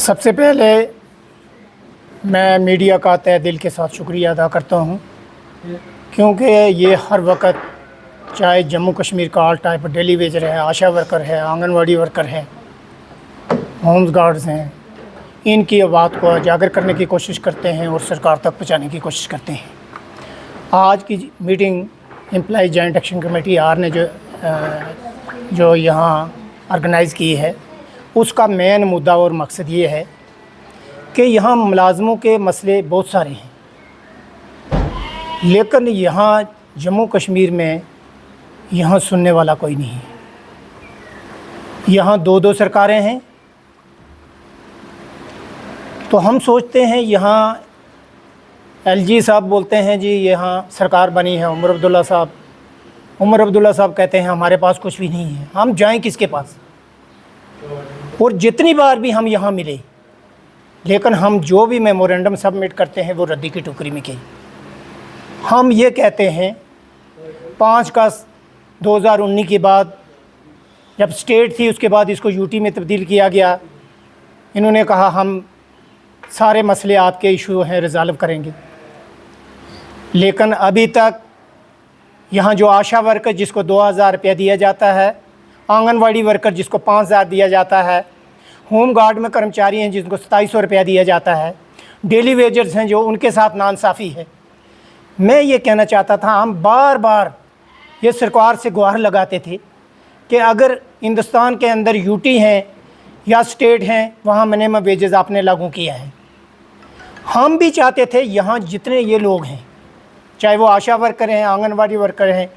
सबसे पहले मैं मीडिया का तहे दिल के साथ शुक्रिया अदा करता हूँ, क्योंकि ये हर वक्त चाहे जम्मू कश्मीर का ऑल टाइप डेली वेजर है, आशा वर्कर है, आंगनवाड़ी वर्कर है, होम्स गार्ड्स हैं, इनकी आवाज़ को उजागर करने की कोशिश करते हैं और सरकार तक पहुँचाने की कोशिश करते हैं। आज की meeting employ joint action committee आर ने जो यहाँ ऑर्गेनाइज़ की है, उसका मेन मुद्दा और मकसद ये है कि यहाँ मुलाजमों के मसले बहुत सारे हैं, लेकिन यहाँ जम्मू कश्मीर में यहाँ सुनने वाला कोई नहीं है। यहाँ दो सरकारें हैं, तो हम सोचते हैं यहाँ एलजी साहब बोलते हैं जी यहाँ सरकार बनी है, उमर अब्दुल्ला साहब कहते हैं हमारे पास कुछ भी नहीं है, हम जाएं किसके पास। और जितनी बार भी हम यहाँ मिले, लेकिन हम जो भी मेमोरेंडम सबमिट करते हैं वो रद्दी की टोकरी में गई। हम ये कहते हैं 5 अगस्त 2019 के बाद जब स्टेट थी, उसके बाद इसको यूटी में तब्दील किया गया। इन्होंने कहा हम सारे मसले आपके इशू हैं रिज़ॉल्व करेंगे, लेकिन अभी तक यहाँ जो आशा वर्कर जिसको 2000 रुपया दिया जाता है, आंगनवाड़ी वर्कर जिसको 5000 दिया जाता है, होम गार्ड में कर्मचारी हैं जिनको 2700 रुपया दिया जाता है, डेली वेजर्स हैं जो उनके साथ नाइंसाफ़ी है। मैं ये कहना चाहता था, हम बार बार ये सरकार से गुहार लगाते थे कि अगर हिंदुस्तान के अंदर यूटी हैं या स्टेट हैं, वहाँ मिनिमम वेजेस आपने लागू किया है। हम भी चाहते थे यहाँ जितने ये लोग हैं, चाहे वो आशा वर्कर हैं, आंगनवाड़ी वर्कर हैं,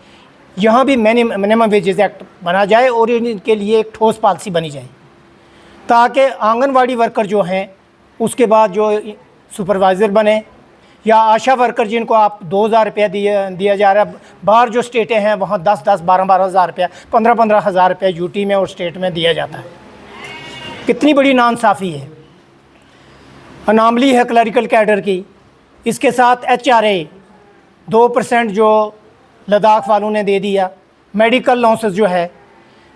यहाँ भी मिनिमम वेजेस एक्ट बना जाए और इनके लिए एक ठोस पॉलिसी बनी जाए, ताकि आंगनवाड़ी वर्कर जो हैं उसके बाद जो सुपरवाइज़र बने, या आशा वर्कर जिनको आप 2000 रुपया दिया जा रहा है, बाहर जो स्टेटें हैं वहाँ 10-10, 12-12 हज़ार रुपया, 15-15 हज़ार रुपया यूटी में और स्टेट में दिया जाता है। कितनी बड़ी नाइंसाफ़ी है, अनामली है क्लरिकल कैडर की। इसके साथ HRA 2% जो लद्दाख वालों ने दे दिया, मेडिकल लॉसेस जो है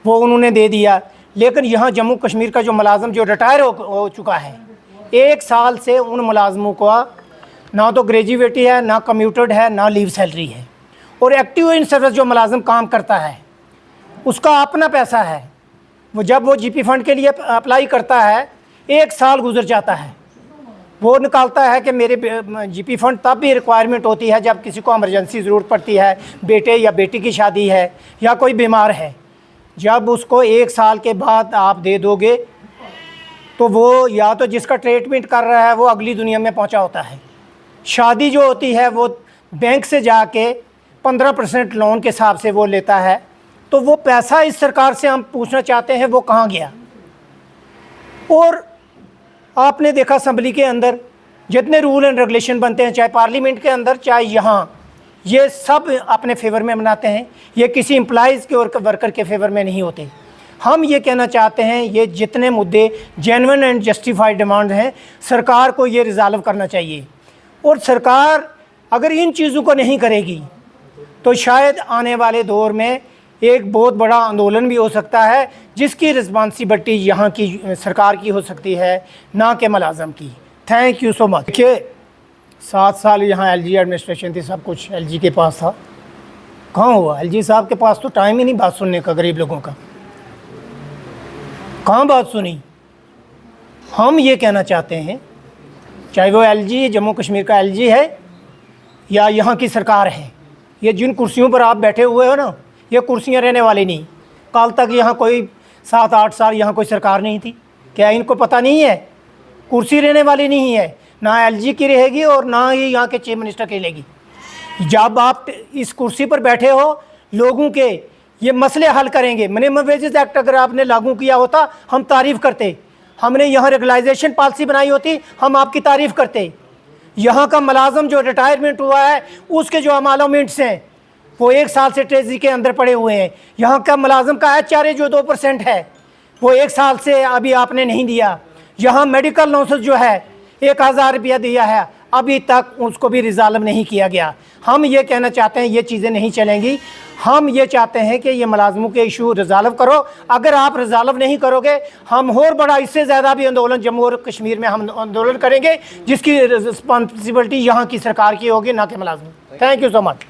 वो उन्होंने दे दिया। लेकिन यहाँ जम्मू कश्मीर का जो मुलाजम जो रिटायर हो चुका है, 1 साल से उन मुलाजमों को ना तो ग्रेजुएटी है, ना कम्यूटेड है, ना लीव सैलरी है। और एक्टिव इन सर्विस जो मुलाजम काम करता है उसका अपना पैसा है, वो जब वो जीपी फ़ंड के लिए अप्लाई करता है 1 साल गुजर जाता है, वो निकालता है कि मेरे जीपी फ़ंड तब भी रिक्वायरमेंट होती है जब किसी को इमरजेंसी ज़रूरत पड़ती है, बेटे या बेटी की शादी है या कोई बीमार है। जब उसको 1 साल के बाद आप दे दोगे तो वो या तो जिसका ट्रीटमेंट कर रहा है वो अगली दुनिया में पहुंचा होता है, शादी जो होती है वो बैंक से जाके 15% लोन के हिसाब से वो लेता है। तो वो पैसा इस सरकार से हम पूछना चाहते हैं वो कहाँ गया। और आपने देखा असम्बली के अंदर जितने रूल एंड रेगुलेशन बनते हैं, चाहे पार्लियामेंट के अंदर चाहे यहाँ, ये सब अपने फेवर में बनाते हैं, ये किसी एम्प्लॉइज़ के और वर्कर के फेवर में नहीं होते। हम ये कहना चाहते हैं ये जितने मुद्दे जेन्युइन एंड जस्टिफाइड डिमांड हैं, सरकार को ये रिज़ॉल्व करना चाहिए। और सरकार अगर इन चीज़ों को नहीं करेगी तो शायद आने वाले दौर में एक बहुत बड़ा आंदोलन भी हो सकता है, जिसकी रिस्पॉन्सिबिलिटी यहाँ की सरकार की हो सकती है, ना कि मुलाज़म की। Thank you so much. देखिए 7 साल यहाँ एलजी एडमिनिस्ट्रेशन थी, सब कुछ एलजी के पास था। कहाँ हुआ? एलजी साहब के पास तो टाइम ही नहीं बात सुनने का, गरीब लोगों का। कहाँ बात सुनी? हम ये कहना चाहते हैं, चाहे वो एलजी जम्मू कश्मीर का एलजी है या यहाँ की सरकार है, ये जिन कुर्सियों पर आप बैठे हुए हो ना, ये कुर्सियाँ रहने वाली नहीं। कल तक यहाँ कोई 7-8 साल यहाँ कोई सरकार नहीं थी, क्या इनको पता नहीं है? कुर्सी रहने वाली नहीं है, ना एलजी की रहेगी और ना ही यहाँ के चीफ मिनिस्टर की रहेगी। जब आप इस कुर्सी पर बैठे हो, लोगों के ये मसले हल करेंगे। मिनिमम वेजेस एक्ट अगर आपने लागू किया होता हम तारीफ़ करते, हमने यहाँ रेगुलाइजेशन पॉलिसी बनाई होती हम आपकी तारीफ़ करते। यहाँ का मुलाजम जो रिटायरमेंट हुआ है उसके जो अमालमेंट्स हैं वो 1 साल से ट्रेजरी के अंदर पड़े हुए हैं। यहाँ का मुलाजम का HRA जो 2% है वो 1 साल से अभी आपने नहीं दिया। यहाँ मेडिकल लॉसेस जो है 1000 रुपया दिया है, अभी तक उसको भी रिज़ॉल्व नहीं किया गया। हम ये कहना चाहते हैं ये चीज़ें नहीं चलेंगी। हम ये चाहते हैं कि ये मुलाजमों के इशू रिजॉल्व करो। अगर आप रिजॉल्व नहीं करोगे, हम और बड़ा इससे ज़्यादा भी आंदोलन जम्मू और कश्मीर में हम आंदोलन करेंगे, जिसकी रिस्पॉन्सिबिलिटी यहाँ की सरकार की होगी, ना कि मुलाजमों। Thank you so much.